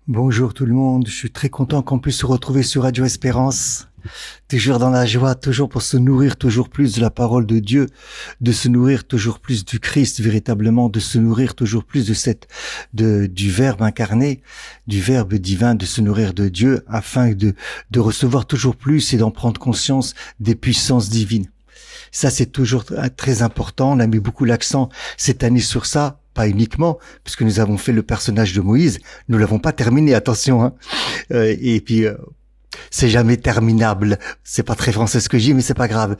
Bonjour tout le monde, je suis très content qu'on puisse se retrouver sur Radio Espérance, toujours dans la joie, toujours pour se nourrir toujours plus de la parole de Dieu, de se nourrir toujours plus du Christ véritablement, de se nourrir toujours plus du Verbe incarné, du Verbe divin, de se nourrir de Dieu afin de recevoir toujours plus et d'en prendre conscience des puissances divines. Ça, c'est toujours très important. On a mis beaucoup l'accent cette année sur ça. Pas uniquement, puisque nous avons fait le personnage de Moïse, nous l'avons pas terminé, attention, hein. Et puis c'est jamais terminable. C'est pas très français ce que je dis, mais c'est pas grave.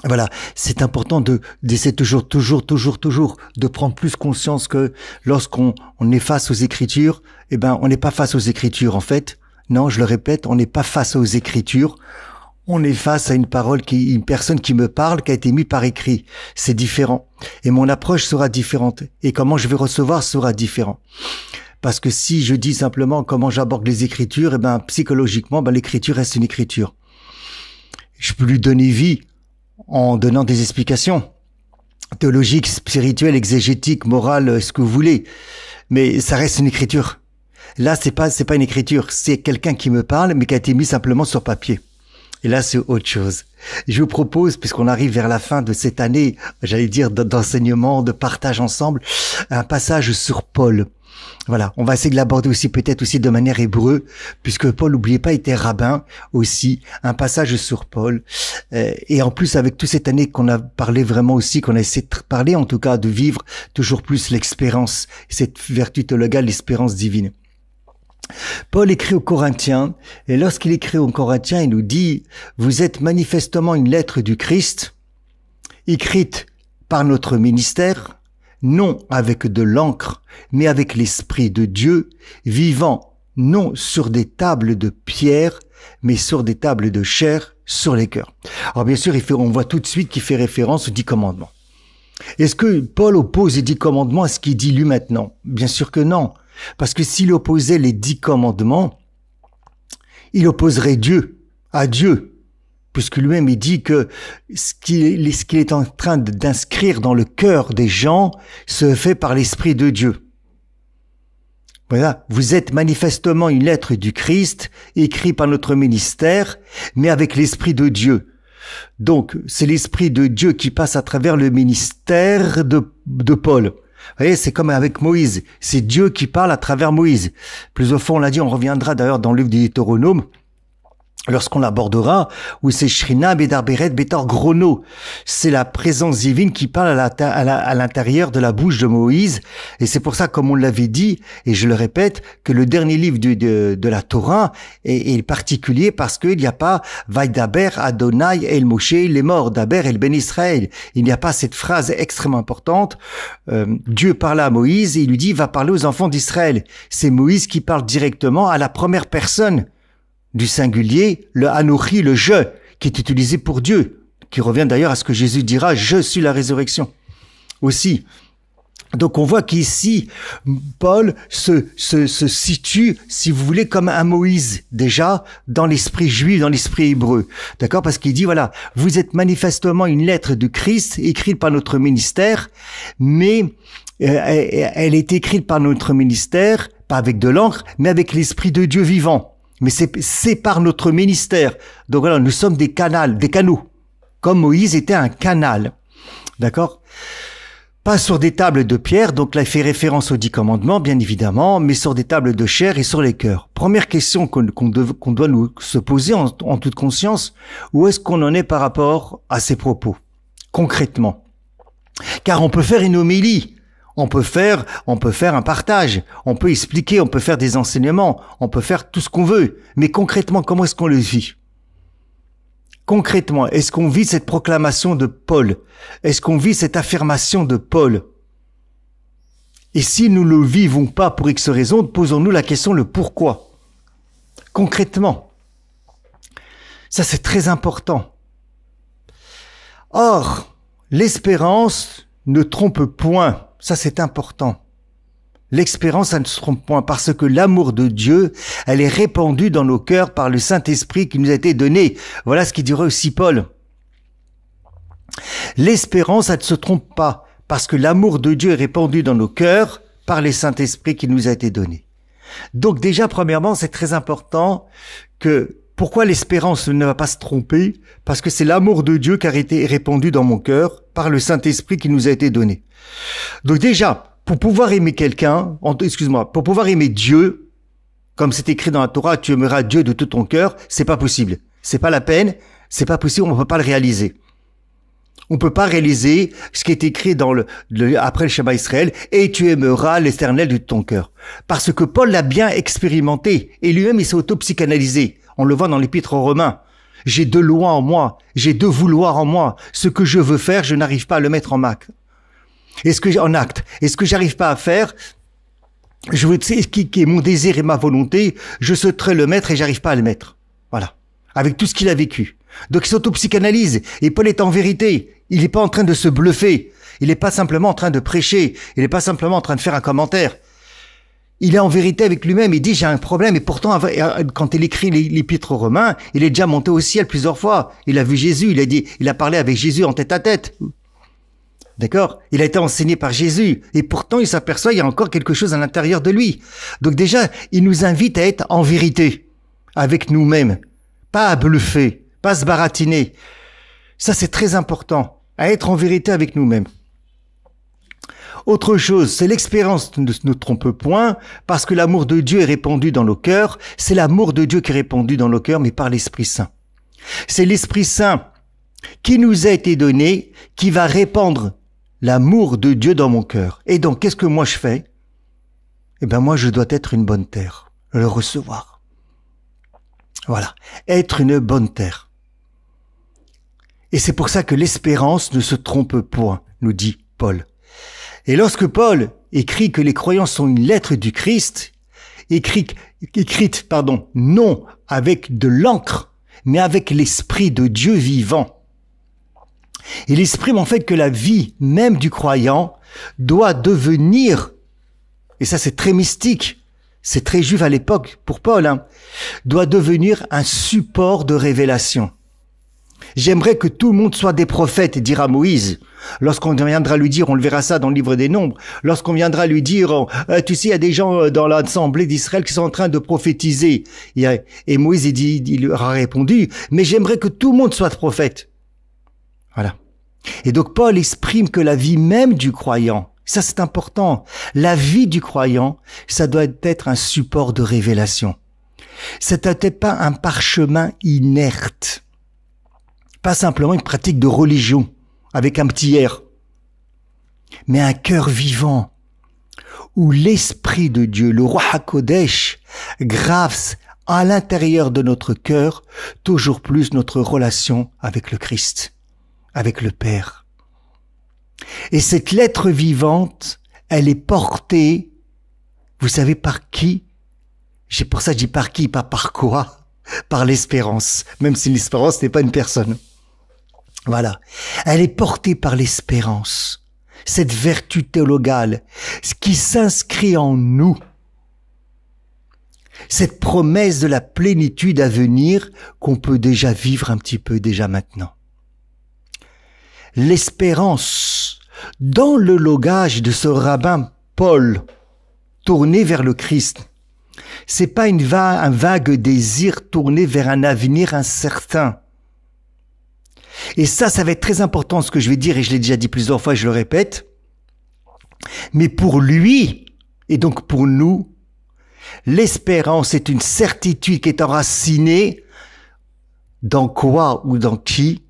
Voilà, c'est important d'essayer toujours de prendre plus conscience que lorsqu'on est face aux Écritures, on n'est pas face aux Écritures en fait. Non, je le répète, on n'est pas face aux Écritures. On est face à une personne qui me parle, qui a été mise par écrit. C'est différent. Et mon approche sera différente. Et comment je vais recevoir sera différent. Parce que si je dis simplement comment j'aborde les Écritures, psychologiquement, l'Écriture reste une Écriture. Je peux lui donner vie en donnant des explications théologiques, spirituelles, exégétiques, morales, ce que vous voulez. Mais ça reste une Écriture. Là, c'est pas une Écriture. C'est quelqu'un qui me parle, mais qui a été mis simplement sur papier. Et là, c'est autre chose. Je vous propose, puisqu'on arrive vers la fin de cette année, j'allais dire d'enseignement, de partage ensemble, un passage sur Paul. Voilà, on va essayer de l'aborder aussi peut-être aussi de manière hébreu, puisque Paul, n'oubliez pas, était rabbin aussi. Un passage sur Paul. Et en plus, avec toute cette année qu'on a parlé vraiment aussi, qu'on a essayé de parler en tout cas, de vivre toujours plus l'expérience, cette vertu théologale, l'espérance divine. Paul écrit aux Corinthiens, et lorsqu'il écrit aux Corinthiens, il nous dit « Vous êtes manifestement une lettre du Christ, écrite par notre ministère, non avec de l'encre, mais avec l'Esprit de Dieu, vivant non sur des tables de pierre, mais sur des tables de chair, sur les cœurs. » Alors bien sûr, on voit tout de suite qu'il fait référence aux 10 commandements. Est-ce que Paul oppose les 10 commandements à ce qu'il dit lui maintenant? Bien sûr que non. Parce que s'il opposait les 10 commandements, il opposerait Dieu à Dieu, puisque lui-même il dit que ce qu'il est en train d'inscrire dans le cœur des gens se fait par l'Esprit de Dieu. Voilà, vous êtes manifestement une lettre du Christ, écrite par notre ministère, mais avec l'Esprit de Dieu. Donc, c'est l'Esprit de Dieu qui passe à travers le ministère de Paul. Vous voyez, c'est comme avec Moïse. C'est Dieu qui parle à travers Moïse. Plus au fond, on l'a dit, on reviendra d'ailleurs dans le livre du Deutéronome, lorsqu'on l'abordera, où c'est Shrina, Bedarberet, Betor, Grono. C'est la présence divine qui parle à l'intérieur de la bouche de Moïse. Et c'est pour ça, comme on l'avait dit, et je le répète, que le dernier livre de la Torah est particulier parce qu'il n'y a pas Vaidaber, Adonai, El Moshe, les morts, Daber, El Ben Israël. Il n'y a pas cette phrase extrêmement importante. Dieu parle à Moïse et il lui dit, va parler aux enfants d'Israël. C'est Moïse qui parle directement à la première personne du singulier, le Anochi, le je, qui est utilisé pour Dieu, qui revient d'ailleurs à ce que Jésus dira, je suis la résurrection aussi. Donc on voit qu'ici, Paul se situe, si vous voulez, comme un Moïse, déjà, dans l'esprit juif, dans l'esprit hébreu. D'accord? Parce qu'il dit, voilà, vous êtes manifestement une lettre du Christ, écrite par notre ministère, mais elle est écrite par notre ministère, pas avec de l'encre, mais avec l'Esprit de Dieu vivant. Mais c'est par notre ministère. Donc voilà, nous sommes des canaux. Comme Moïse était un canal. D'accord? Pas sur des tables de pierre, donc là il fait référence aux 10 commandements, bien évidemment, mais sur des tables de chair et sur les cœurs. Première question qu'on doit nous se poser en toute conscience, où est-ce qu'on en est par rapport à ces propos? Concrètement. Car on peut faire une homélie. On peut faire un partage, on peut expliquer, on peut faire des enseignements, on peut faire tout ce qu'on veut. Mais concrètement, comment est-ce qu'on le vit? Concrètement, est-ce qu'on vit cette proclamation de Paul? Est-ce qu'on vit cette affirmation de Paul? Et si nous ne le vivons pas pour X raisons, posons-nous la question le pourquoi. Concrètement. Ça, c'est très important. Or, l'espérance ne trompe point. Ça, c'est important. L'expérience, ça ne se trompe point, parce que l'amour de Dieu, elle est répandue dans nos cœurs par le Saint-Esprit qui nous a été donné. Voilà ce qu'il dirait aussi Paul. L'espérance, elle ne se trompe pas, parce que l'amour de Dieu est répandu dans nos cœurs par les Saint-Esprit qui nous a été donné. Donc déjà, premièrement, c'est très important que pourquoi l'espérance ne va pas se tromper? Parce que c'est l'amour de Dieu qui a été répandu dans mon cœur par le Saint-Esprit qui nous a été donné. Donc déjà, pour pouvoir aimer quelqu'un, pour pouvoir aimer Dieu, comme c'est écrit dans la Torah, tu aimeras Dieu de tout ton cœur, c'est pas possible. C'est pas la peine, c'est pas possible, on ne peut pas le réaliser. On peut pas réaliser ce qui est écrit dans après le Shema Israël, et tu aimeras l'Éternel de tout ton cœur. Parce que Paul l'a bien expérimenté, et lui-même il s'est auto-psychanalysé. On le voit dans l'Épître aux Romains. J'ai deux lois en moi, j'ai deux vouloirs en moi. Ce que je veux faire, je n'arrive pas à le mettre en acte. Et ce que j'arrive pas à faire, je veux ce qui est mon désir et ma volonté, je souhaiterais le mettre et j'arrive pas à le mettre. Voilà. Avec tout ce qu'il a vécu. Donc il s'auto-psychanalyse. Et Paul est en vérité. Il n'est pas en train de se bluffer. Il n'est pas simplement en train de prêcher. Il n'est pas simplement en train de faire un commentaire. Il est en vérité avec lui-même. Il dit, j'ai un problème. Et pourtant, quand il écrit l'Épître aux Romains, il est déjà monté au ciel plusieurs fois. Il a vu Jésus. Il a parlé avec Jésus en tête à tête. D'accord? Il a été enseigné par Jésus. Et pourtant, il s'aperçoit qu'il y a encore quelque chose à l'intérieur de lui. Donc déjà, il nous invite à être en vérité avec nous-mêmes. Pas à bluffer, pas à se baratiner. Ça, c'est très important. À être en vérité avec nous-mêmes. Autre chose, c'est l'expérience ne nous trompe point, parce que l'amour de Dieu est répandu dans nos cœurs. C'est l'amour de Dieu qui est répandu dans nos cœurs, mais par l'Esprit Saint. C'est l'Esprit Saint qui nous a été donné, qui va répandre l'amour de Dieu dans mon cœur. Et donc, qu'est-ce que moi je fais? Eh ben, moi, je dois être une bonne terre, le recevoir. Voilà. Être une bonne terre. Et c'est pour ça que l'espérance ne se trompe point, nous dit Paul. Et lorsque Paul écrit que les croyants sont une lettre du Christ, écrite, non avec de l'encre, mais avec l'Esprit de Dieu vivant. Il exprime en fait que la vie même du croyant doit devenir, et ça c'est très mystique, c'est très juif à l'époque pour Paul, doit devenir un support de révélation. J'aimerais que tout le monde soit des prophètes, dira Moïse. Lorsqu'on viendra lui dire, on le verra ça dans le livre des Nombres, lorsqu'on viendra lui dire, tu sais, il y a des gens dans l'assemblée d'Israël qui sont en train de prophétiser. Et Moïse, il leur a répondu, mais j'aimerais que tout le monde soit prophète. Voilà. Et donc Paul exprime que la vie même du croyant, ça c'est important, la vie du croyant, ça doit être un support de révélation. Ça doit être pas un parchemin inerte. Pas simplement une pratique de religion, avec un petit air, mais un cœur vivant, où l'Esprit de Dieu, le Roi HaKodesh, grave à l'intérieur de notre cœur toujours plus notre relation avec le Christ, avec le Père. Et cette lettre vivante, elle est portée, vous savez par qui? C'est pour ça que je dis par qui, pas par quoi? Par l'espérance, même si l'espérance n'est pas une personne. Voilà. Elle est portée par l'espérance, cette vertu théologale, ce qui s'inscrit en nous. Cette promesse de la plénitude à venir qu'on peut déjà vivre un petit peu déjà maintenant. L'espérance, dans le logage de ce rabbin Paul, tourné vers le Christ, c'est pas un vague désir tourné vers un avenir incertain. Et ça va être très important ce que je vais dire, et je l'ai déjà dit plusieurs fois et je le répète. Mais pour lui, et donc pour nous, l'espérance est une certitude qui est enracinée dans quoi ou dans qui?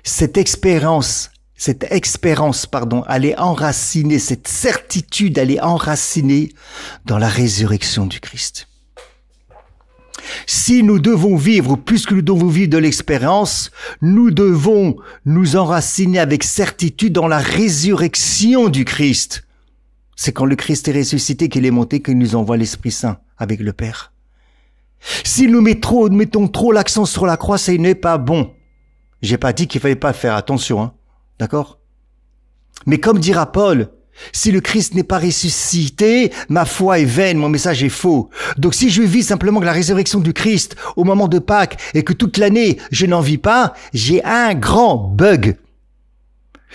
Cette expérience, elle est enracinée, cette certitude, elle est enracinée dans la résurrection du Christ. Si nous devons vivre, puisque nous devons vivre de l'expérience, nous devons nous enraciner avec certitude dans la résurrection du Christ. C'est quand le Christ est ressuscité qu'il est monté qu'il nous envoie l'Esprit Saint avec le Père. Si nous mettons trop l'accent sur la croix, ça n'est pas bon. J'ai pas dit qu'il fallait pas faire attention, d'accord? Mais comme dira Paul, si le Christ n'est pas ressuscité, ma foi est vaine, mon message est faux. Donc si je vis simplement la résurrection du Christ au moment de Pâques et que toute l'année je n'en vis pas, j'ai un grand bug.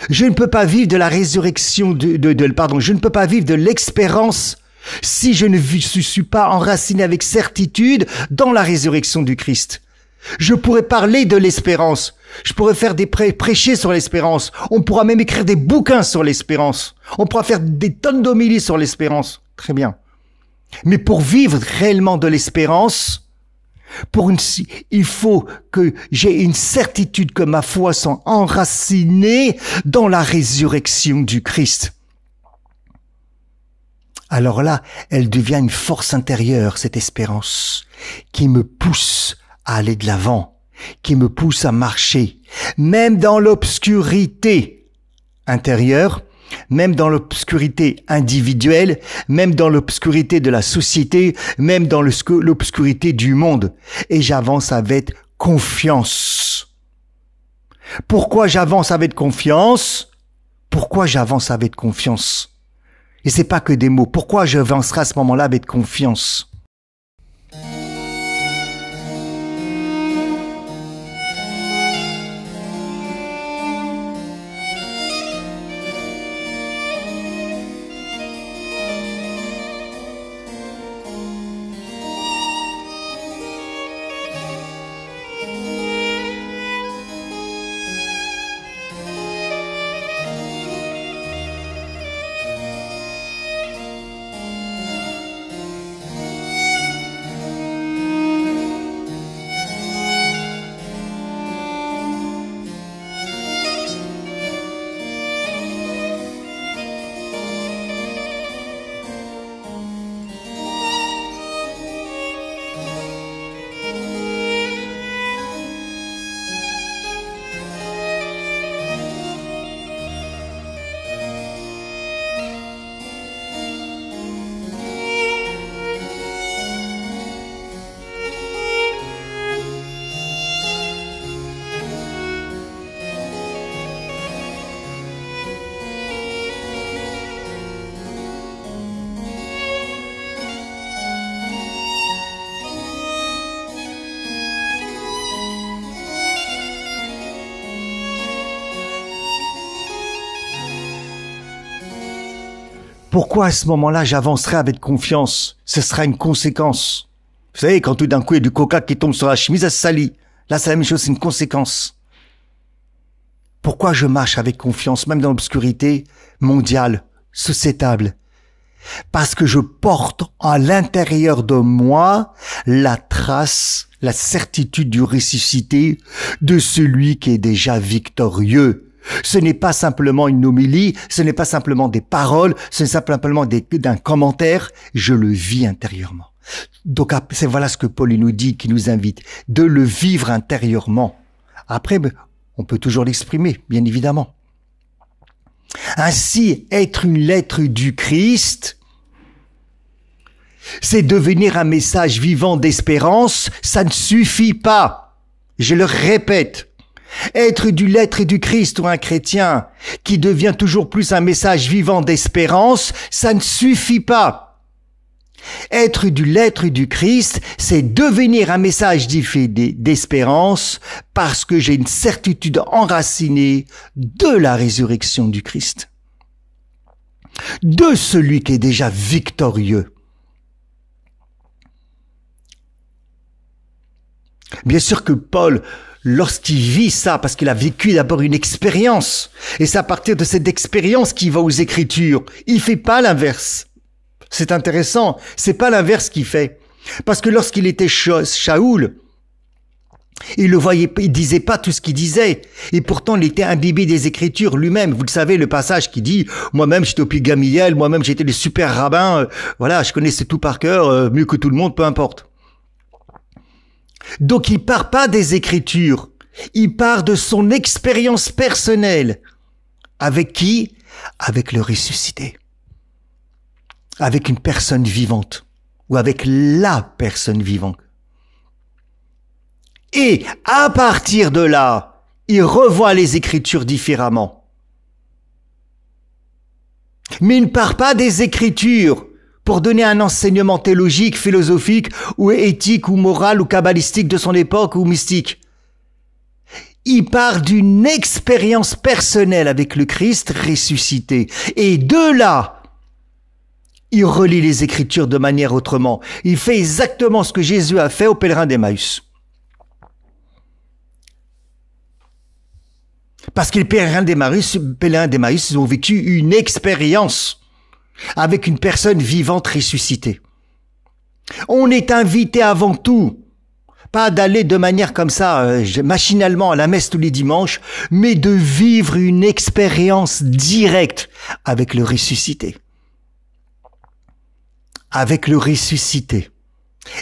Je ne peux pas vivre de la résurrection je ne peux pas vivre de l'espérance si je ne suis pas enraciné avec certitude dans la résurrection du Christ. Je pourrais parler de l'espérance. Je pourrais faire prêcher sur l'espérance. On pourra même écrire des bouquins sur l'espérance. On pourra faire des tonnes d'homélies sur l'espérance. Très bien. Mais pour vivre réellement de l'espérance, il faut que j'ai une certitude que ma foi soit enracinée dans la résurrection du Christ. Alors là, elle devient une force intérieure, cette espérance, qui me pousse à aller de l'avant, qui me pousse à marcher, même dans l'obscurité intérieure, même dans l'obscurité individuelle, même dans l'obscurité de la société, même dans l'obscurité du monde. Et j'avance avec confiance. Pourquoi j'avance avec confiance? Pourquoi j'avance avec confiance? Et c'est pas que des mots. Pourquoi j'avancerai à ce moment-là avec confiance? Pourquoi à ce moment-là j'avancerai avec confiance? Ce sera une conséquence. Vous savez, quand tout d'un coup il y a du coca qui tombe sur la chemise, ça se salit. Là, c'est la même chose, c'est une conséquence. Pourquoi je marche avec confiance, même dans l'obscurité mondiale, sociétale? Parce que je porte à l'intérieur de moi la trace, la certitude du ressuscité, de celui qui est déjà victorieux. Ce n'est pas simplement une homélie, ce n'est pas simplement des paroles, ce n'est simplement d'un commentaire, je le vis intérieurement. Donc voilà ce que Paul nous dit, qui nous invite, de le vivre intérieurement. Après, on peut toujours l'exprimer, bien évidemment. Ainsi, être une lettre du Christ, c'est devenir un message vivant d'espérance, ça ne suffit pas. Je le répète. Être du l'être du Christ ou un chrétien qui devient toujours plus un message vivant d'espérance, ça ne suffit pas. Être du l'être du Christ, c'est devenir un message d'espérance parce que j'ai une certitude enracinée de la résurrection du Christ, de celui qui est déjà victorieux. Bien sûr que Paul, lorsqu'il vit ça, parce qu'il a vécu d'abord une expérience, et c'est à partir de cette expérience qu'il va aux Écritures. Il fait pas l'inverse. C'est intéressant, c'est pas l'inverse qu'il fait. Parce que lorsqu'il était Shaoul, il le voyait, il disait pas tout ce qu'il disait. Et pourtant, il était imbibé des Écritures lui-même. Vous le savez, le passage qui dit, moi-même, j'étais au Puy Gamaliel, moi-même, j'étais le super rabbin, voilà, je connaissais tout par cœur, mieux que tout le monde, peu importe. Donc il part pas des Écritures, il part de son expérience personnelle. Avec qui? Avec le ressuscité. Avec une personne vivante. Ou avec la personne vivante. Et à partir de là, il revoit les Écritures différemment. Mais il ne part pas des Écritures pour donner un enseignement théologique, philosophique, ou éthique, ou moral, ou kabbalistique de son époque, ou mystique. il part d'une expérience personnelle avec le Christ ressuscité. Et de là, il relie les Écritures de manière autrement. Il fait exactement ce que Jésus a fait aux pèlerins d'Emmaüs. Parce que les pèlerins d'Emmaüs, ils ont vécu une expérience avec une personne vivante ressuscitée. On est invité avant tout, pas d'aller de manière comme ça, machinalement à la messe tous les dimanches, mais de vivre une expérience directe avec le ressuscité. Avec le ressuscité.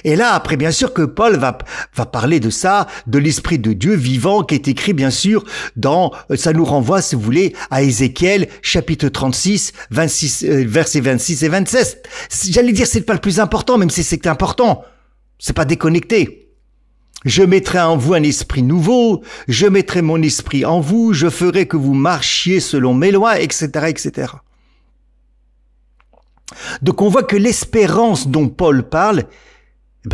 Et là, après, bien sûr que Paul va parler de ça, de l'Esprit de Dieu vivant, qui est écrit, bien sûr, ça nous renvoie, si vous voulez, à Ézéchiel, chapitre 36, versets 26 et 27. J'allais dire, c'est pas le plus important, même si c'est important. C'est pas déconnecté. Je mettrai en vous un esprit nouveau, je mettrai mon esprit en vous, je ferai que vous marchiez selon mes lois, etc., etc. Donc on voit que l'espérance dont Paul parle,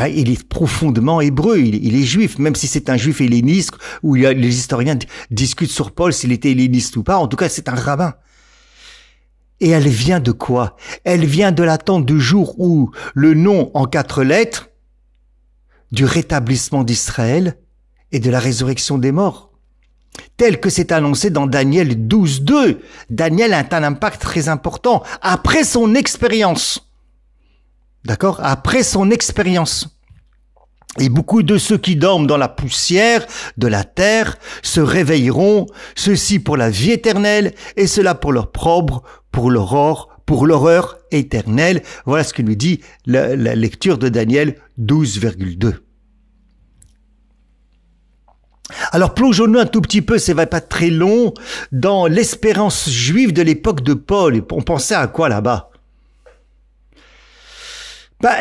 il est profondément hébreu, il est juif, même si c'est un juif helléniste, où les historiens discutent sur Paul s'il était helléniste ou pas, en tout cas c'est un rabbin. Et elle vient de quoi? Elle vient de l'attente du jour où le nom en 4 lettres du rétablissement d'Israël et de la résurrection des morts, tel que c'est annoncé dans Daniel 12.2. Daniel a un impact très important après son expérience. D'accord? Après son expérience. Et beaucoup de ceux qui dorment dans la poussière de la terre se réveilleront, ceux-ci pour la vie éternelle, et cela pour leur propre, pour l'horreur éternelle. Voilà ce que nous dit la lecture de Daniel 12,2. Alors plongeons-nous un tout petit peu, ça va pas très long, dans l'espérance juive de l'époque de Paul. On pensait à quoi là-bas?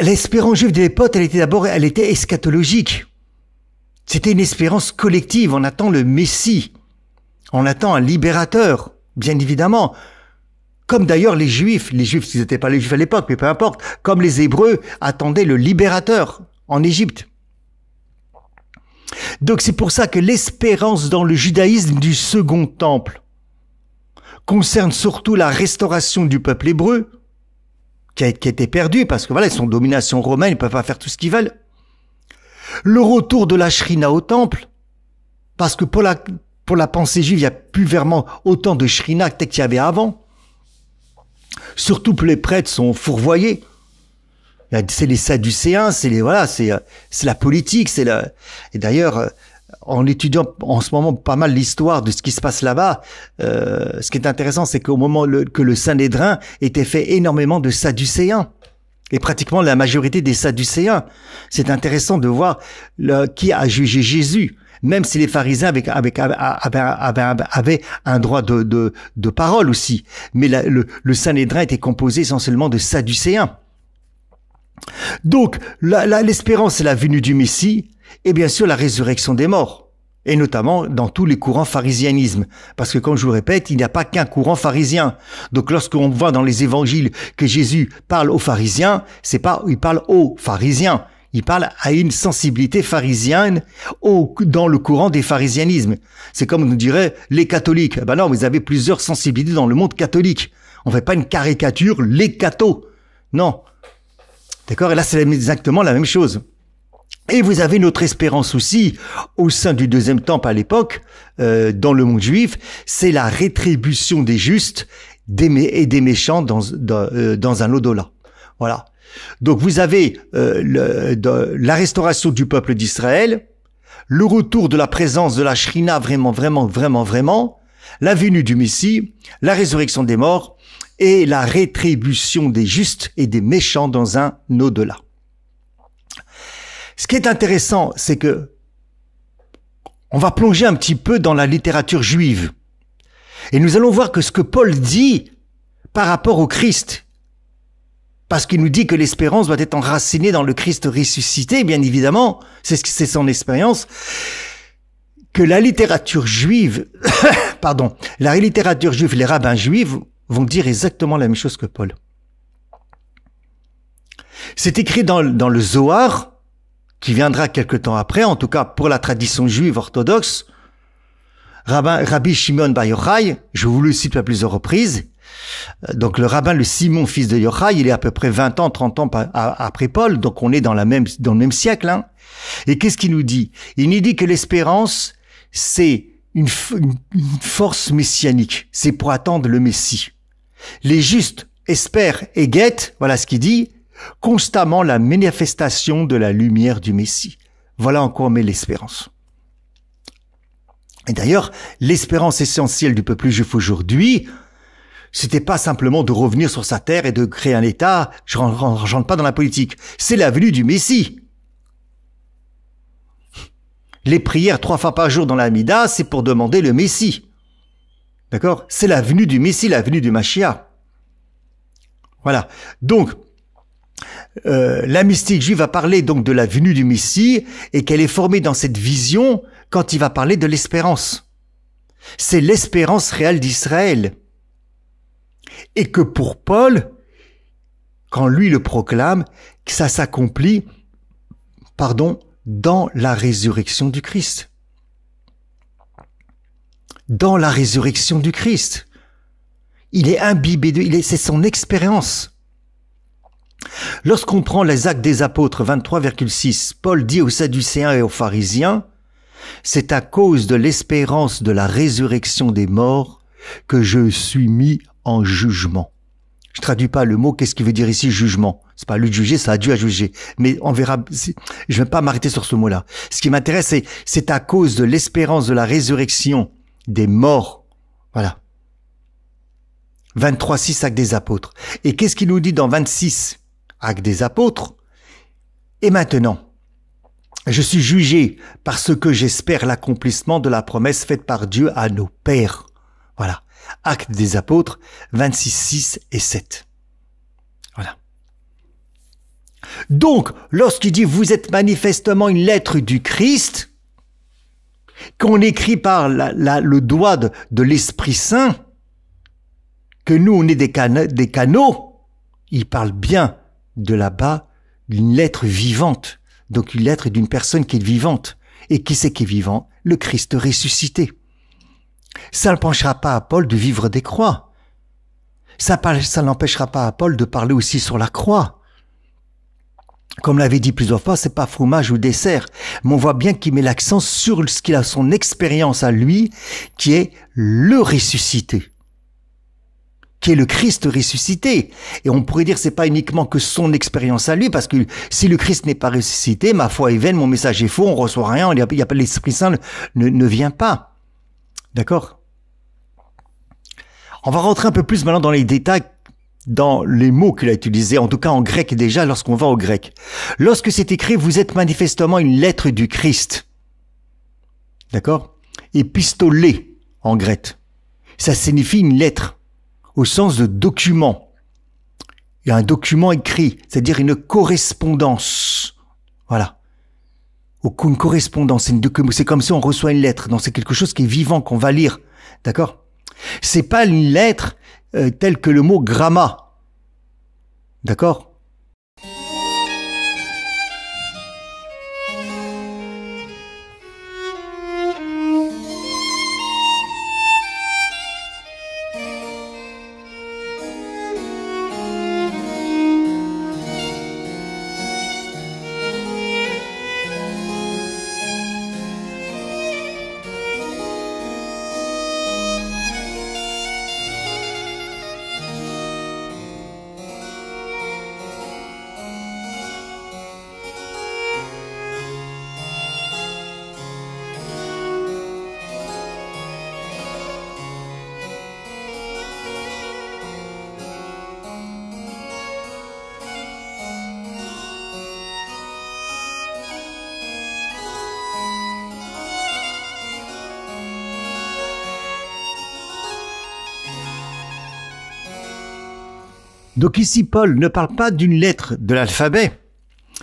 L'espérance juive de l'époque, elle était eschatologique. C'était une espérance collective. On attend le Messie. On attend un libérateur, bien évidemment. Comme d'ailleurs les Juifs, ils n'étaient pas les Juifs à l'époque, mais peu importe, comme les Hébreux attendaient le libérateur en Égypte. Donc c'est pour ça que l'espérance dans le judaïsme du second temple concerne surtout la restauration du peuple hébreu, qui a été perdu parce que voilà, ils sont domination romaine, ils peuvent pas faire tout ce qu'ils veulent. Le retour de la shrina au temple, parce que pour la pensée juive, il n'y a plus vraiment autant de shrina qu'il y avait avant. Surtout que les prêtres sont fourvoyés. C'est les sadducéens, c'est la politique, et d'ailleurs, en étudiant en ce moment pas mal l'histoire de ce qui se passe là-bas, ce qui est intéressant, c'est qu'au moment que le Sanhédrin était fait énormément de sadducéens, et pratiquement la majorité des sadducéens. C'est intéressant de voir qui a jugé Jésus, même si les pharisiens avaient un droit de parole aussi. Mais le Sanhédrin était composé essentiellement de sadducéens. Donc, l'espérance, c'est la venue du Messie, et bien sûr la résurrection des morts, et notamment dans tous les courants pharisianisme, parce que comme je vous le répète, il n'y a pas qu'un courant pharisien. Donc lorsqu'on voit dans les évangiles que Jésus parle aux pharisiens, c'est pas il parle aux pharisiens, il parle à une sensibilité pharisienne dans le courant des pharisianismes. C'est comme on nous dirait les catholiques. Ben non, vous avez plusieurs sensibilités dans le monde catholique. On fait pas une caricature, les cathos. Non. D'accord? Et là, c'est exactement la même chose. Et vous avez notre espérance aussi au sein du deuxième temple à l'époque, dans le monde juif, c'est la rétribution des justes et des méchants dans un au-delà. Voilà. Donc vous avez la restauration du peuple d'Israël, le retour de la présence de la Shrina vraiment, la venue du Messie, la résurrection des morts et la rétribution des justes et des méchants dans un au-delà. Ce qui est intéressant, c'est que on va plonger un petit peu dans la littérature juive. Et nous allons voir que ce que Paul dit par rapport au Christ, parce qu'il nous dit que l'espérance doit être enracinée dans le Christ ressuscité, bien évidemment, c'est son expérience, que la littérature juive, la littérature juive, les rabbins juifs vont dire exactement la même chose que Paul. C'est écrit dans le Zohar, qui viendra quelque temps après, en tout cas pour la tradition juive orthodoxe, Rabbi Shimon Bar Yochai, je vous le cite à plusieurs reprises. Donc le rabbin, le Simon, fils de Yochai, il est à peu près 20 ans, 30 ans après Paul, donc on est dans le même siècle. Hein. Et qu'est-ce qu'il nous dit? Il nous dit que l'espérance, c'est une force messianique. C'est pour attendre le Messie. Les justes espèrent et guettent, voilà ce qu'il dit, constamment la manifestation de la lumière du Messie. Voilà en quoi on met l'espérance. Et d'ailleurs, l'espérance essentielle du peuple juif aujourd'hui, c'était pas simplement de revenir sur sa terre et de créer un État, je rentre pas dans la politique, c'est la venue du Messie. Les prières 3 fois par jour dans la Mida, c'est pour demander le Messie. D'accord? C'est la venue du Messie, la venue du Mashiach. Voilà. Donc, la mystique juive va parler donc de la venue du Messie et qu'elle est formée dans cette vision quand il va parler de l'espérance. C'est l'espérance réelle d'Israël. Et que pour Paul, quand lui le proclame, que ça s'accomplit, dans la résurrection du Christ. Dans la résurrection du Christ. Il est imbibé c'est son expérience. Lorsqu'on prend les Actes des Apôtres 23,6, Paul dit aux Sadducéens et aux pharisiens, c'est à cause de l'espérance de la résurrection des morts que je suis mis en jugement. Je traduis pas le mot, qu'est-ce qu'il veut dire ici, jugement. C'est pas à lui de juger, c'est à Dieu à juger. Mais on verra, je vais pas m'arrêter sur ce mot-là. Ce qui m'intéresse, c'est à cause de l'espérance de la résurrection des morts. Voilà. 23,6 Actes des Apôtres. Et qu'est-ce qu'il nous dit dans 26 Actes des Apôtres? Et maintenant, je suis jugé parce que j'espère l'accomplissement de la promesse faite par Dieu à nos pères. Voilà. Actes des Apôtres, 26, 6 et 7. Voilà. Donc, lorsqu'il dit « Vous êtes manifestement une lettre du Christ », qu'on écrit par le doigt de l'Esprit Saint, que nous, on est des canaux, il parle bien de là-bas d'une lettre vivante. Donc, une lettre d'une personne qui est vivante. Et qui c'est qui est vivant? Le Christ ressuscité. Ça ne penchera pas à Paul de vivre des croix. Ça n'empêchera pas à Paul de parler aussi sur la croix. Comme l'avait dit plusieurs fois, c'est pas fromage ou dessert. Mais on voit bien qu'il met l'accent sur ce qu'il a son expérience à lui, qui est le ressuscité. Qui est le Christ ressuscité. Et on pourrait dire c'est pas uniquement que son expérience à lui, parce que si le Christ n'est pas ressuscité, ma foi est vaine, mon message est faux, on reçoit rien, il y a pas l'Esprit Saint ne vient pas. D'accord? On va rentrer un peu plus maintenant dans les détails, dans les mots qu'il a utilisés, en tout cas en grec déjà, lorsqu'on va au grec. Lorsque c'est écrit, vous êtes manifestement une lettre du Christ. D'accord? Épistolé en grec. Ça signifie une lettre, au sens de document. Il y a un document écrit, c'est-à-dire une correspondance. Voilà. Aucune correspondance, c'est comme si on reçoit une lettre. Donc c'est quelque chose qui est vivant, qu'on va lire. D'accord? C'est pas une lettre telle que le mot gramma. D'accord? Donc ici, Paul ne parle pas d'une lettre de l'alphabet,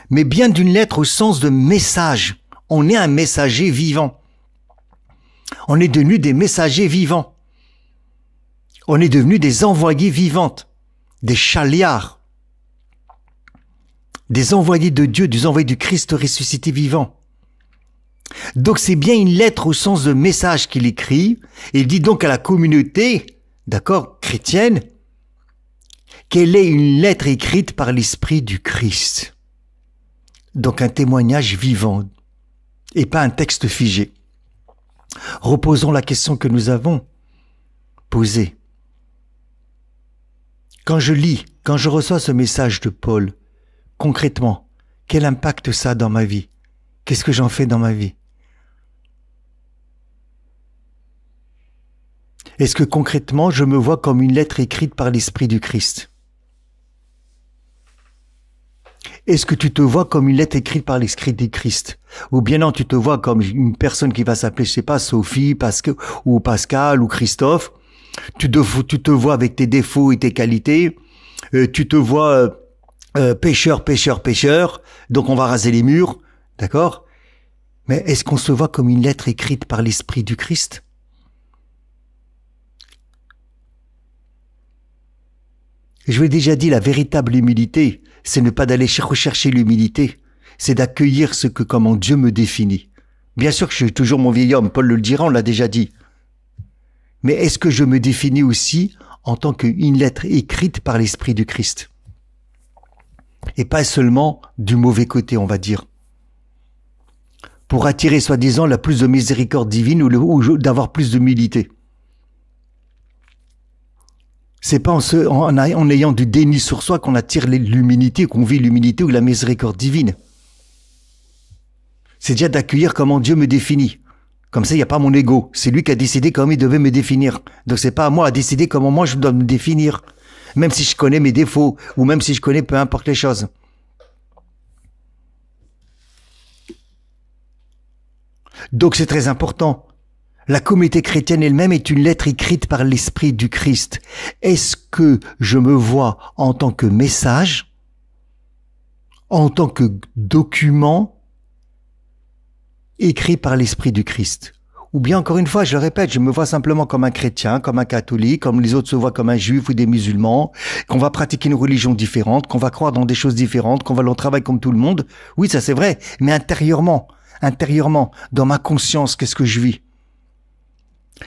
mais bien d'une lettre au sens de message. On est un messager vivant. On est devenu des messagers vivants. On est devenu des envoyés vivantes, des chaliards, des envoyés de Dieu, des envoyés du Christ ressuscité vivant. Donc c'est bien une lettre au sens de message qu'il écrit. Et il dit donc à la communauté, d'accord, chrétienne, qu'elle est une lettre écrite par l'Esprit du Christ. Donc un témoignage vivant et pas un texte figé. Reposons la question que nous avons posée. Quand je lis, quand je reçois ce message de Paul, concrètement, quel impact ça a dans ma vie? Qu'est-ce que j'en fais dans ma vie? Est-ce que concrètement, je me vois comme une lettre écrite par l'Esprit du Christ? Est-ce que tu te vois comme une lettre écrite par l'Esprit du Christ? Ou bien non, tu te vois comme une personne qui va s'appeler, je sais pas, Sophie, ou Pascal, ou Christophe. Tu te vois avec tes défauts et tes qualités. Tu te vois pécheur. Donc on va raser les murs. D'accord? Mais est-ce qu'on se voit comme une lettre écrite par l'Esprit du Christ? Je vous l'ai déjà dit, la véritable humilité, c'est ne pas d'aller rechercher l'humilité, c'est d'accueillir ce que, comment Dieu me définit. Bien sûr que je suis toujours mon vieil homme, Paul le dira, on l'a déjà dit. Mais est-ce que je me définis aussi en tant qu'une lettre écrite par l'Esprit du Christ? Et pas seulement du mauvais côté, on va dire. Pour attirer soi-disant la plus de miséricorde divine ou d'avoir plus d'humilité. C'est pas en ayant du déni sur soi qu'on attire l'humilité, qu'on vit l'humilité ou la miséricorde divine. C'est déjà d'accueillir comment Dieu me définit. Comme ça, il n'y a pas mon ego. C'est lui qui a décidé comment il devait me définir. Donc c'est pas à moi à décider comment moi je dois me définir. Même si je connais mes défauts, ou même si je connais peu importe les choses. Donc c'est très important. La communauté chrétienne elle-même est une lettre écrite par l'Esprit du Christ. Est-ce que je me vois en tant que message, en tant que document écrit par l'Esprit du Christ? Ou bien, encore une fois, je le répète, je me vois simplement comme un chrétien, comme un catholique, comme les autres se voient comme un juif ou des musulmans, qu'on va pratiquer une religion différente, qu'on va croire dans des choses différentes, qu'on va aller au travail comme tout le monde. Oui, ça c'est vrai, mais intérieurement, dans ma conscience, qu'est-ce que je vis?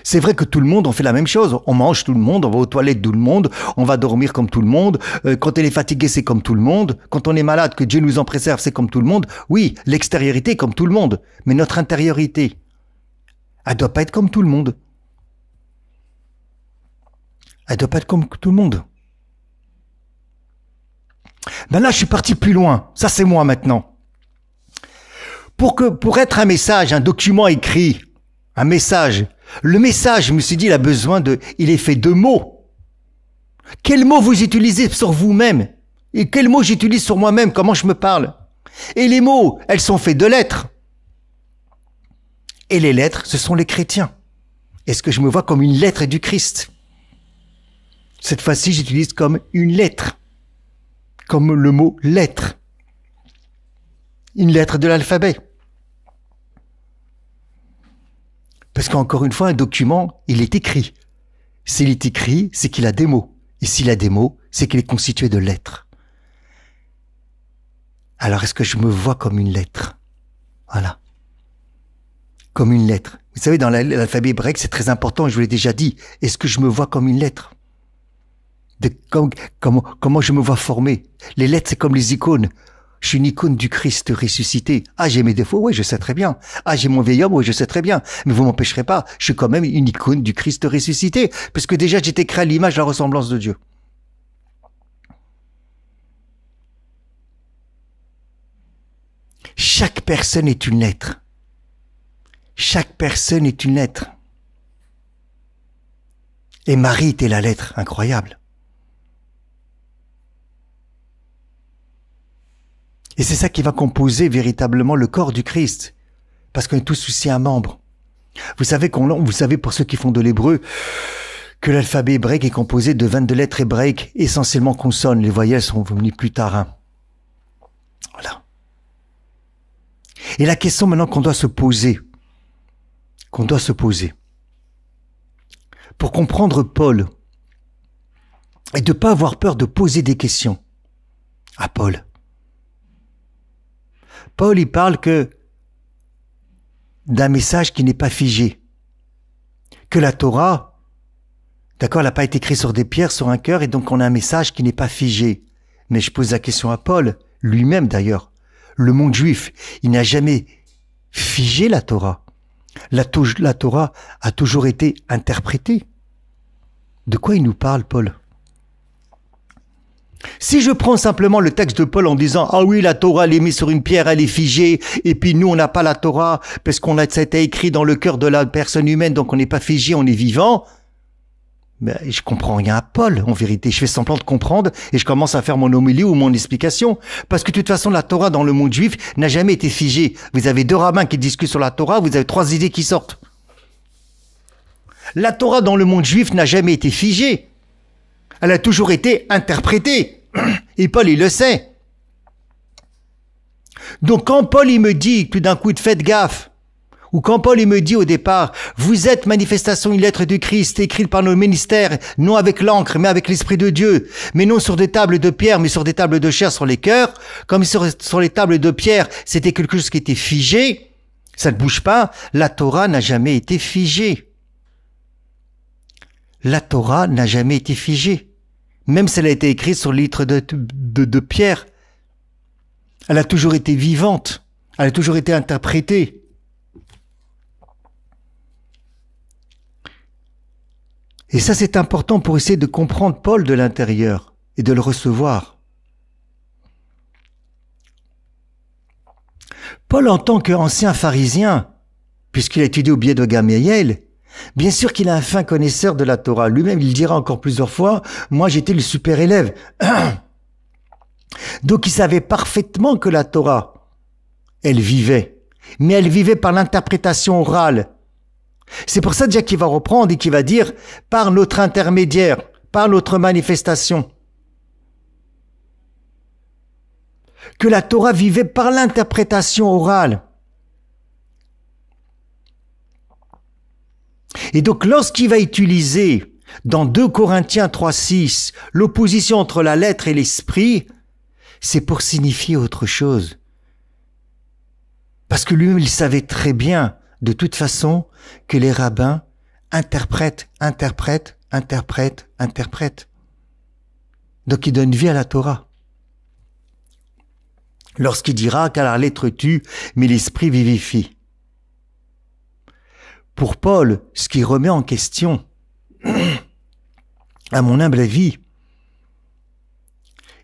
C'est vrai que tout le monde, on fait la même chose. On mange tout le monde, on va aux toilettes tout le monde, on va dormir comme tout le monde. Quand on est fatigué, c'est comme tout le monde. Quand on est malade, que Dieu nous en préserve, c'est comme tout le monde. Oui, l'extériorité est comme tout le monde. Mais notre intériorité, elle doit pas être comme tout le monde. Elle doit pas être comme tout le monde. Ben là, je suis parti plus loin. Ça, c'est moi maintenant. Pour être un message, un document écrit, un message, le message, je me suis dit, il est fait de mots. Quels mots vous utilisez sur vous-même? Et quels mots j'utilise sur moi-même? Comment je me parle? Et les mots, elles sont faits de lettres. Et les lettres, ce sont les chrétiens. Est-ce que je me vois comme une lettre du Christ? Cette fois-ci, j'utilise comme une lettre. Comme le mot lettre. Une lettre de l'alphabet. Parce qu'encore une fois, un document, il est écrit. S'il est écrit, c'est qu'il a des mots. Et s'il a des mots, c'est qu'il est constitué de lettres. Alors, est-ce que je me vois comme une lettre? Voilà. Comme une lettre. Vous savez, dans l'alphabet hébraïque, c'est très important, je vous l'ai déjà dit. Est-ce que je me vois comme une lettre? Comment je me vois formé? Les lettres, c'est comme les icônes. Je suis une icône du Christ ressuscité. Ah, j'ai mes défauts, oui, je sais très bien. Ah, j'ai mon vieil homme, oui, je sais très bien. Mais vous m'empêcherez pas. Je suis quand même une icône du Christ ressuscité. Parce que déjà, j'étais créé à l'image, la ressemblance de Dieu. Chaque personne est une lettre. Chaque personne est une lettre. Et Marie était la lettre, incroyable. Et c'est ça qui va composer véritablement le corps du Christ. Parce qu'on est tous aussi un membre. Vous savez pour ceux qui font de l'hébreu, que l'alphabet hébraïque est composé de 22 lettres hébraïques, essentiellement consonnes. Les voyelles sont venues plus tard. Hein. Voilà. Et la question maintenant qu'on doit se poser, pour comprendre Paul, et de ne pas avoir peur de poser des questions à Paul. Paul, il parle que d'un message qui n'est pas figé. Que la Torah, d'accord, elle n'a pas été écrite sur des pierres, sur un cœur, et donc on a un message qui n'est pas figé. Mais je pose la question à Paul, lui-même d'ailleurs. Le monde juif, il n'a jamais figé la Torah. La Torah a toujours été interprétée. De quoi il nous parle, Paul? Si je prends simplement le texte de Paul en disant « Ah oui, la Torah, elle est mise sur une pierre, elle est figée, et puis nous, on n'a pas la Torah, parce ça a été écrit dans le cœur de la personne humaine, donc on n'est pas figé, on est vivant », ben, je comprends rien à Paul, en vérité. Je fais semblant de comprendre, et je commence à faire mon homélie ou mon explication. Parce que de toute façon, la Torah dans le monde juif n'a jamais été figée. Vous avez 2 rabbins qui discutent sur la Torah, vous avez 3 idées qui sortent. La Torah dans le monde juif n'a jamais été figée. Elle a toujours été interprétée. Et Paul, il le sait. Donc quand Paul, il me dit, tout d'un coup, faites gaffe, ou quand Paul, il me dit au départ, vous êtes manifestation une lettre du Christ, écrite par nos ministères, non avec l'encre, mais avec l'Esprit de Dieu, mais non sur des tables de pierre, mais sur des tables de chair sur les cœurs, comme sur les tables de pierre, c'était quelque chose qui était figé, ça ne bouge pas, la Torah n'a jamais été figée. La Torah n'a jamais été figée. Même si elle a été écrite sur litres de pierre, elle a toujours été vivante, elle a toujours été interprétée. Et ça, c'est important pour essayer de comprendre Paul de l'intérieur et de le recevoir. Paul, en tant qu'ancien pharisien, puisqu'il a étudié au biais de Gamaliel, bien sûr qu'il est un fin connaisseur de la Torah. Lui-même, il dira encore plusieurs fois, moi j'étais le super élève. Donc il savait parfaitement que la Torah, elle vivait. Mais elle vivait par l'interprétation orale. C'est pour ça déjà qu'il va reprendre et qu'il va dire, par notre intermédiaire, par notre manifestation. Que la Torah vivait par l'interprétation orale. Et donc, lorsqu'il va utiliser dans 2 Corinthiens 3,6 l'opposition entre la lettre et l'esprit, c'est pour signifier autre chose. Parce que lui-même, il savait très bien, de toute façon, que les rabbins interprètent. Donc, il donne vie à la Torah. Lorsqu'il dira qu'à la lettre tue, mais l'esprit vivifie. Pour Paul, ce qui remet en question, à mon humble avis,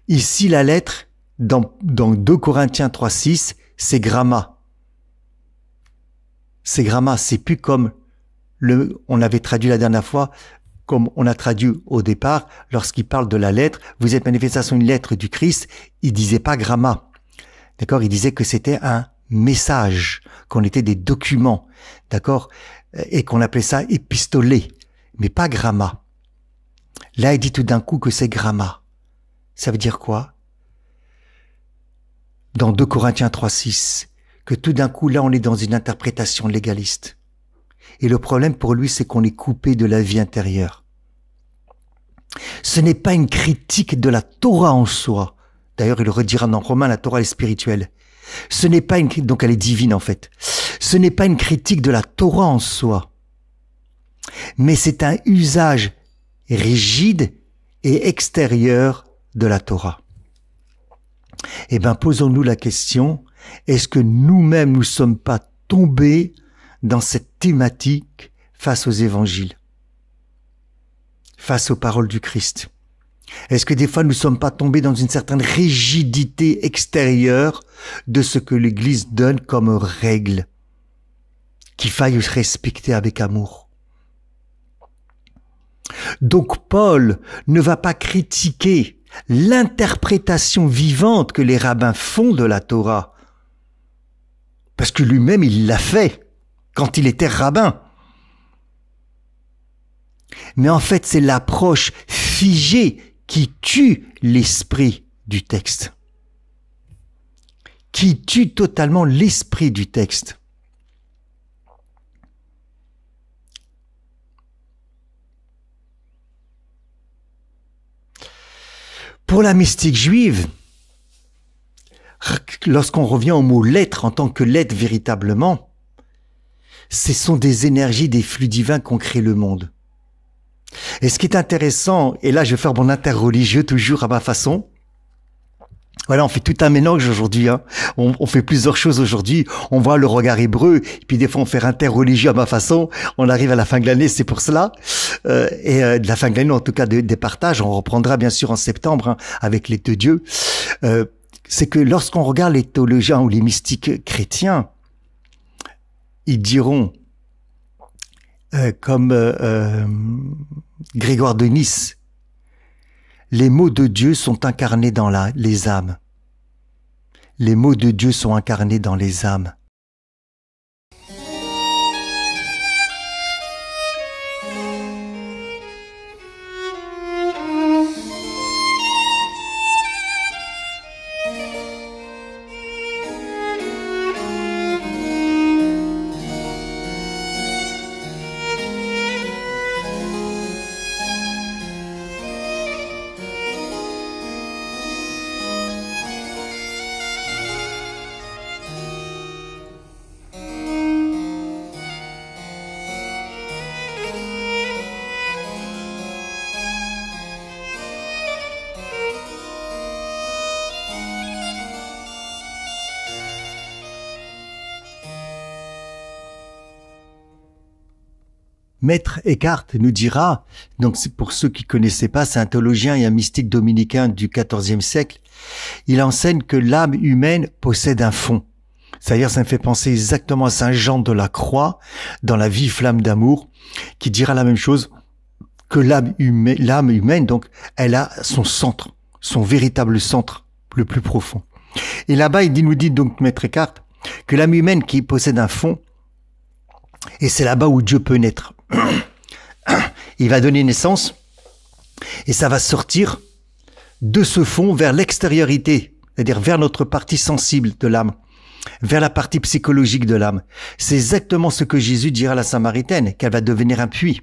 ici la lettre, dans 2 Corinthiens 3,6, c'est gramma. C'est gramma, c'est plus comme on avait traduit la dernière fois, comme on a traduit au départ, lorsqu'il parle de la lettre, vous êtes manifestation une lettre du Christ, il disait pas gramma. D'accord? Il disait que c'était un message, qu'on était des documents. D'accord? Et qu'on appelait ça épistolé, mais pas gramma. Là, il dit tout d'un coup que c'est gramma. Ça veut dire quoi? Dans 2 Corinthiens 3,6, que tout d'un coup, là, on est dans une interprétation légaliste. Et le problème pour lui, c'est qu'on est coupé de la vie intérieure. Ce n'est pas une critique de la Torah en soi. D'ailleurs, il le redira dans Romains, la Torah est spirituelle. Ce n'est pas donc elle est divine en fait. Ce n'est pas une critique de la Torah en soi, mais c'est un usage rigide et extérieur de la Torah. Eh bien, posons-nous la question, est-ce que nous-mêmes ne sommes pas tombés dans cette thématique face aux évangiles, face aux paroles du Christ? Est-ce que des fois nous ne sommes pas tombés dans une certaine rigidité extérieure de ce que l'Église donne comme règle, qu'il faille respecter avec amour? Donc Paul ne va pas critiquer l'interprétation vivante que les rabbins font de la Torah, parce que lui-même il l'a fait quand il était rabbin. Mais en fait c'est l'approche figée qui tue l'esprit du texte, qui tue totalement l'esprit du texte. Pour la mystique juive, lorsqu'on revient au mot lettre en tant que lettre véritablement, ce sont des énergies, des flux divins qui ont créé le monde. Et ce qui est intéressant, et là je vais faire mon interreligieux toujours à ma façon, voilà, on fait tout un mélange aujourd'hui. Hein. On fait plusieurs choses aujourd'hui. On voit le regard hébreu, et puis des fois on fait interreligieux à ma façon. On arrive à la fin de l'année, c'est pour cela. De la fin de l'année, en tout cas des partages, on reprendra bien sûr en septembre hein, avec les deux dieux. C'est que lorsqu'on regarde les théologiens ou les mystiques chrétiens, ils diront, comme Grégoire de Nice, les mots de Dieu sont incarnés dans les âmes. Les mots de Dieu sont incarnés dans les âmes. Maître Eckhart nous dira, donc c'est pour ceux qui connaissaient pas, c'est un théologien et un mystique dominicain du XIVe siècle, il enseigne que l'âme humaine possède un fond. C'est-à-dire, ça me fait penser exactement à Saint Jean de la Croix, dans la Vive flamme d'amour, qui dira la même chose, que l'âme humaine, donc, elle a son centre, son véritable centre, le plus profond. Et là-bas, nous dit donc, Maître Eckhart, que l'âme humaine qui possède un fond, et c'est là-bas où Dieu peut naître. Il va donner naissance et ça va sortir de ce fond vers l'extériorité, c'est-à-dire vers notre partie sensible de l'âme, vers la partie psychologique de l'âme. C'est exactement ce que Jésus dira à la Samaritaine, qu'elle va devenir un puits.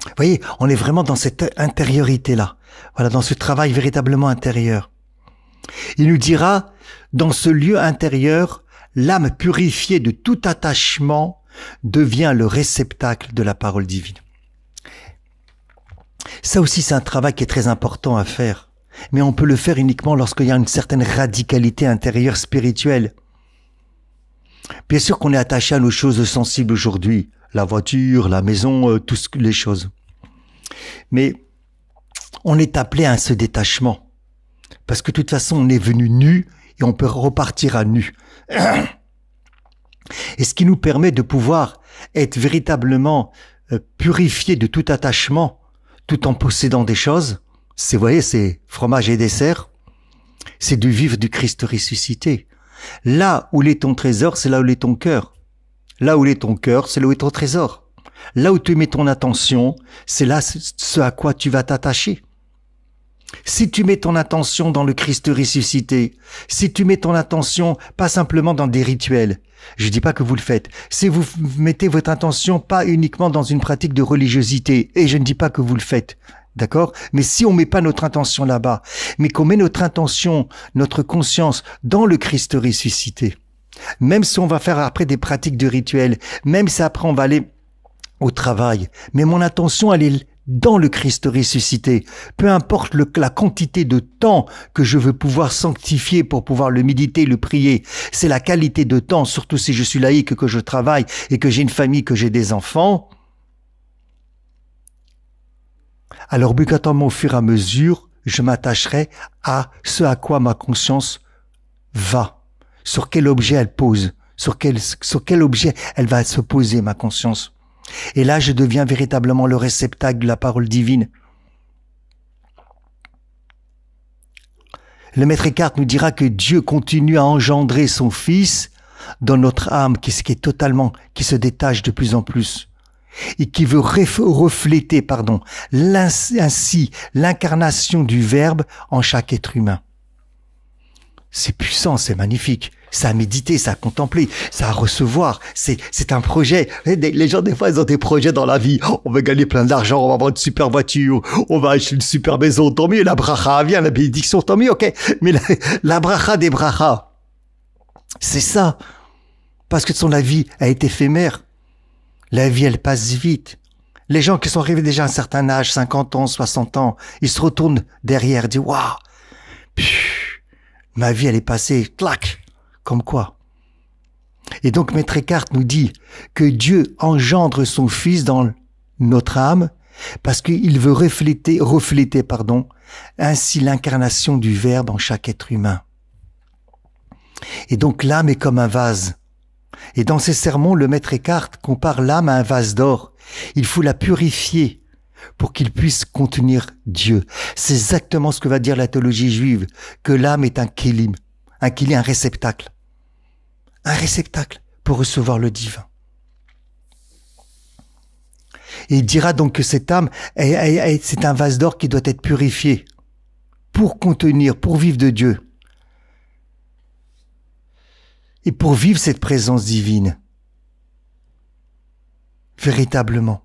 Vous voyez, on est vraiment dans cette intériorité-là, voilà, dans ce travail véritablement intérieur. Il nous dira, dans ce lieu intérieur, l'âme purifiée de tout attachement devient le réceptacle de la parole divine. Ça aussi, c'est un travail qui est très important à faire. Mais on peut le faire uniquement lorsqu'il y a une certaine radicalité intérieure spirituelle. Bien sûr qu'on est attaché à nos choses sensibles aujourd'hui. La voiture, la maison, toutes les choses. Mais on est appelé à ce détachement. Parce que de toute façon, on est venu nu et on peut repartir à nu. Et ce qui nous permet de pouvoir être véritablement purifié de tout attachement, tout en possédant des choses, c'est, vous voyez, c'est fromage et dessert, c'est du vivre du Christ ressuscité. Là où est ton trésor, c'est là où est ton cœur. Là où est ton cœur, c'est là où est ton trésor. Là où tu mets ton attention, c'est là ce à quoi tu vas t'attacher. Si tu mets ton attention dans le Christ ressuscité, si tu mets ton attention pas simplement dans des rituels, je dis pas que vous le faites, si vous mettez votre attention pas uniquement dans une pratique de religiosité, et je ne dis pas que vous le faites, d'accord? Mais si on met pas notre intention là-bas, mais qu'on met notre intention, notre conscience dans le Christ ressuscité, même si on va faire après des pratiques de rituels, même si après on va aller au travail, mais mon attention elle est dans le Christ ressuscité, peu importe la quantité de temps que je veux pouvoir sanctifier pour pouvoir le méditer, le prier, c'est la qualité de temps, surtout si je suis laïque, que je travaille et que j'ai une famille, que j'ai des enfants. Alors obligatoirement au fur et à mesure, je m'attacherai à ce à quoi ma conscience va, sur quel objet elle pose, sur quel objet elle va se poser ma conscience. Et là, je deviens véritablement le réceptacle de la parole divine. Le Maître Eckhart nous dira que Dieu continue à engendrer son Fils dans notre âme, qui se détache de plus en plus, et qui veut refléter, ainsi l'incarnation du Verbe en chaque être humain. C'est puissant, c'est magnifique. Ça à méditer, ça à contempler, ça à recevoir. C'est un projet. Les gens, des fois, ils ont des projets dans la vie. On veut gagner plein d'argent, on va avoir une super voiture, on va acheter une super maison, tant mieux. La bracha vient, la bénédiction, tant mieux, ok. Mais la bracha des brachas, c'est ça. Parce que la vie est éphémère. La vie, elle passe vite. Les gens qui sont arrivés déjà à un certain âge, 50 ans, 60 ans, ils se retournent derrière, disent, waouh, ma vie, elle est passée, clac, comme quoi. Et donc, Maître Eckhart nous dit que Dieu engendre son Fils dans notre âme parce qu'il veut refléter, ainsi l'incarnation du Verbe en chaque être humain. Et donc, l'âme est comme un vase. Et dans ses sermons, le Maître Eckhart compare l'âme à un vase d'or. Il faut la purifier pour qu'il puisse contenir Dieu. C'est exactement ce que va dire la théologie juive, que l'âme est un kélim, un réceptacle. Un réceptacle pour recevoir le divin. Et il dira donc que cette âme, c'est un vase d'or qui doit être purifié pour contenir, pour vivre de Dieu. Et pour vivre cette présence divine. Véritablement.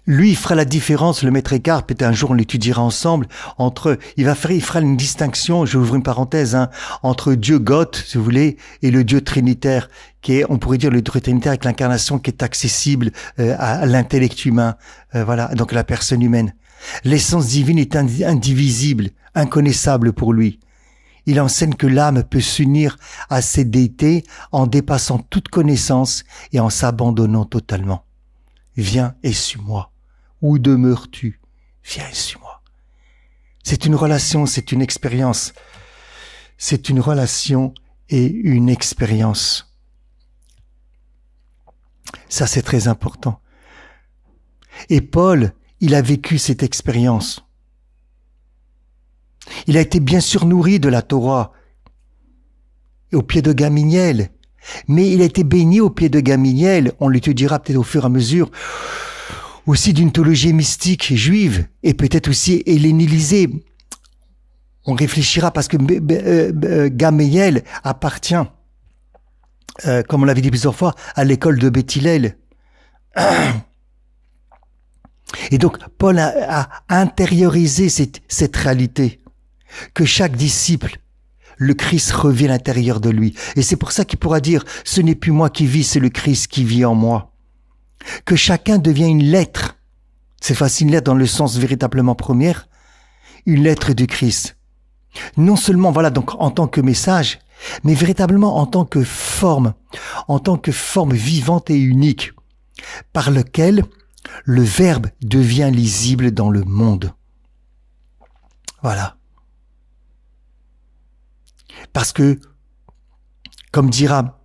Lui, il fera la différence, le Maître Eckhart, peut-être un jour on l'étudiera ensemble, il fera une distinction, je ouvre une parenthèse, entre Dieu God, si vous voulez, et le Dieu trinitaire, qui est, on pourrait dire, le Dieu trinitaire avec l'incarnation qui est accessible à l'intellect humain, voilà, donc la personne humaine. L'essence divine est indivisible, inconnaissable pour lui. Il enseigne que l'âme peut s'unir à cette déité en dépassant toute connaissance et en s'abandonnant totalement. Viens et suis-moi. Où demeures-tu? Viens et suis-moi. C'est une relation, c'est une expérience. C'est une relation et une expérience. Ça, c'est très important. Et Paul, il a vécu cette expérience. Il a été bien sûr nourri de la Torah au pied de Gamaliel. Mais il a été béni au pied de Gamaliel, on l'étudiera peut-être au fur et à mesure, aussi d'une théologie mystique juive et peut-être aussi hellénisée. On réfléchira parce que Gamaliel appartient, comme on l'avait dit plusieurs fois, à l'école de Beth Hillel. Et donc Paul a intériorisé cette réalité, que chaque disciple, le Christ revient à l'intérieur de lui. Et c'est pour ça qu'il pourra dire, ce n'est plus moi qui vis, c'est le Christ qui vit en moi. Que chacun devient une lettre. C'est facile, une lettre dans le sens véritablement premier, une lettre du Christ. Non seulement, voilà, donc en tant que message, mais véritablement en tant que forme vivante et unique, par lequel le Verbe devient lisible dans le monde. Voilà. Parce que, comme dira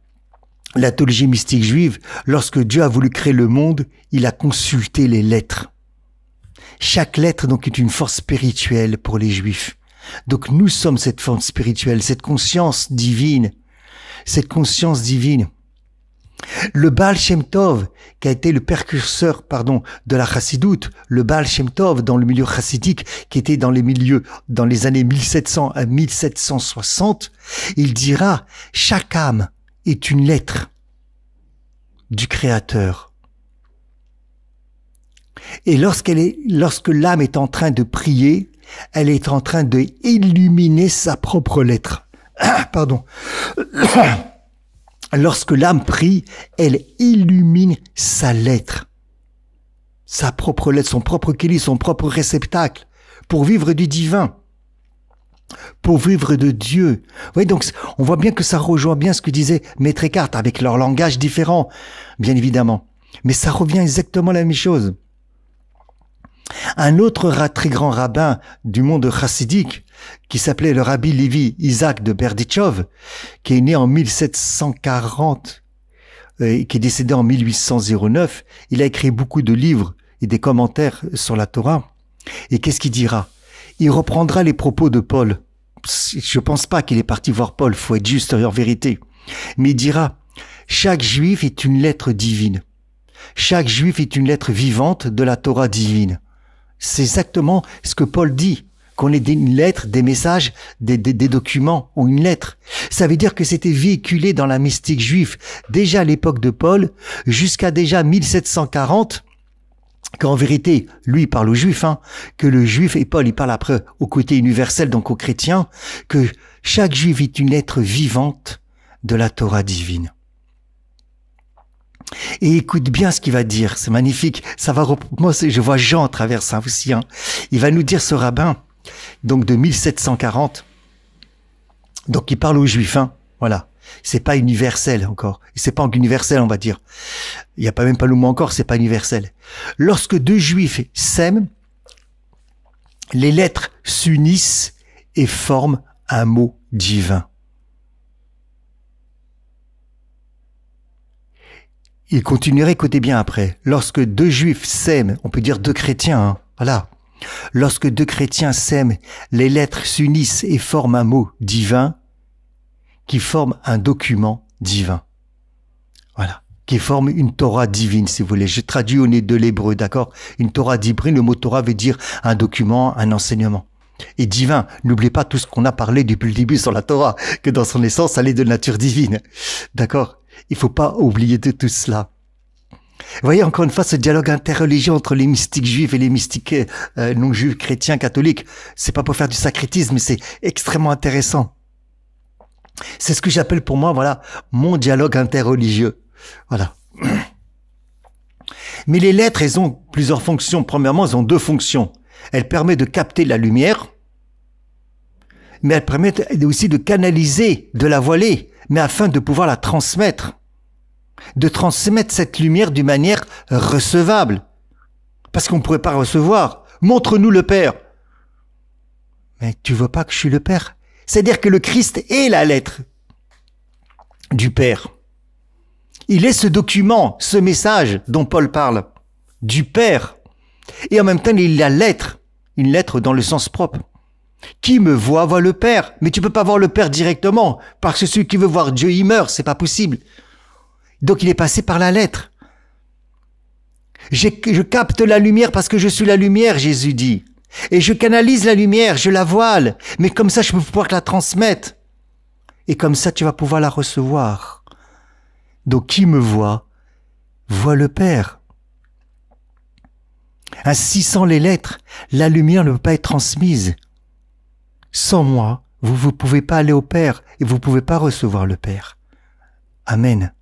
la théologie mystique juive, lorsque Dieu a voulu créer le monde, il a consulté les lettres. Chaque lettre, donc, est une force spirituelle pour les Juifs. Donc, nous sommes cette force spirituelle, cette conscience divine. Le Baal Shem Tov, qui a été le précurseur, de la chassidoute, le Baal Shem Tov dans le milieu chassidique, qui était dans les années 1700 à 1760, il dira, chaque âme est une lettre du Créateur. Et lorsque l'âme est en train de prier, elle est en train de illuminer sa propre lettre. Lorsque l'âme prie, elle illumine sa lettre. Sa propre lettre, son propre kéli, son propre réceptacle, pour vivre du divin, pour vivre de Dieu. Vous voyez, donc, on voit bien que ça rejoint bien ce que disait Maître Eckhart, avec leur langage différent, bien évidemment. Mais ça revient exactement à la même chose. Un autre très grand rabbin du monde chassidique, qui s'appelait le rabbi Lévi Isaac de Berdichov, qui est né en 1740 et qui est décédé en 1809, il a écrit beaucoup de livres et des commentaires sur la Torah. Et qu'est-ce qu'il dira? Il reprendra les propos de Paul. Je pense pas qu'il est parti voir Paul, faut être juste en vérité. Mais il dira, chaque juif est une lettre divine. Chaque juif est une lettre vivante de la Torah divine. C'est exactement ce que Paul dit, qu'on ait une lettre, des messages, des documents ou une lettre. Ça veut dire que c'était véhiculé dans la mystique juive déjà à l'époque de Paul, jusqu'à déjà 1740. qu'en vérité, lui il parle aux Juifs, que le Juif, et Paul il parle après au côté universel, donc aux chrétiens, que chaque Juif est une lettre vivante de la Torah divine. Et écoute bien ce qu'il va dire, c'est magnifique. Ça va, moi je vois Jean à travers ça aussi. Il va nous dire, ce rabbin, donc de 1740, donc il parle aux Juifs, voilà. C'est pas universel encore. C'est pas universel, on va dire. Il n'y a pas même pas le mot encore, c'est pas universel. Lorsque deux Juifs s'aiment, les lettres s'unissent et forment un mot divin. Il continuerait, écoutez bien après. Lorsque deux Juifs s'aiment, on peut dire deux chrétiens, voilà. Lorsque deux chrétiens s'aiment, les lettres s'unissent et forment un mot divin qui forme un document divin. Voilà. Qui forme une Torah divine, si vous voulez. Je traduis au nez de l'hébreu, d'accord? Une Torah divine, le mot Torah veut dire un document, un enseignement. Et divin, n'oubliez pas tout ce qu'on a parlé depuis le début sur la Torah, que dans son essence, elle est de nature divine. D'accord? Il faut pas oublier de tout cela. Vous voyez encore une fois ce dialogue interreligieux entre les mystiques juifs et les mystiques non-juifs, chrétiens, catholiques. C'est pas pour faire du sacrétisme, mais c'est extrêmement intéressant. C'est ce que j'appelle pour moi, voilà, mon dialogue interreligieux. Voilà. Mais les lettres, elles ont plusieurs fonctions. Premièrement, elles ont deux fonctions. Elles permettent de capter la lumière, mais elles permettent aussi de canaliser, de la voiler, mais afin de pouvoir la transmettre. De transmettre cette lumière d'une manière recevable. Parce qu'on ne pourrait pas recevoir. Montre-nous le Père. Mais tu veux pas que je suis le Père? C'est-à-dire que le Christ est la lettre du Père. Il est ce document, ce message dont Paul parle, du Père. Et en même temps, il est la lettre, une lettre dans le sens propre. Qui me voit, voit le Père. Mais tu peux pas voir le Père directement, parce que celui qui veut voir Dieu, il meurt, c'est pas possible. Donc il est passé par la lettre. Je capte la lumière parce que je suis la lumière, Jésus dit. Et je canalise la lumière, je la voile. Mais comme ça, je peux pouvoir la transmettre. Et comme ça, tu vas pouvoir la recevoir. Donc qui me voit, voit le Père. Ainsi, sans les lettres, la lumière ne peut pas être transmise. Sans moi, vous ne pouvez pas aller au Père et vous ne pouvez pas recevoir le Père. Amen.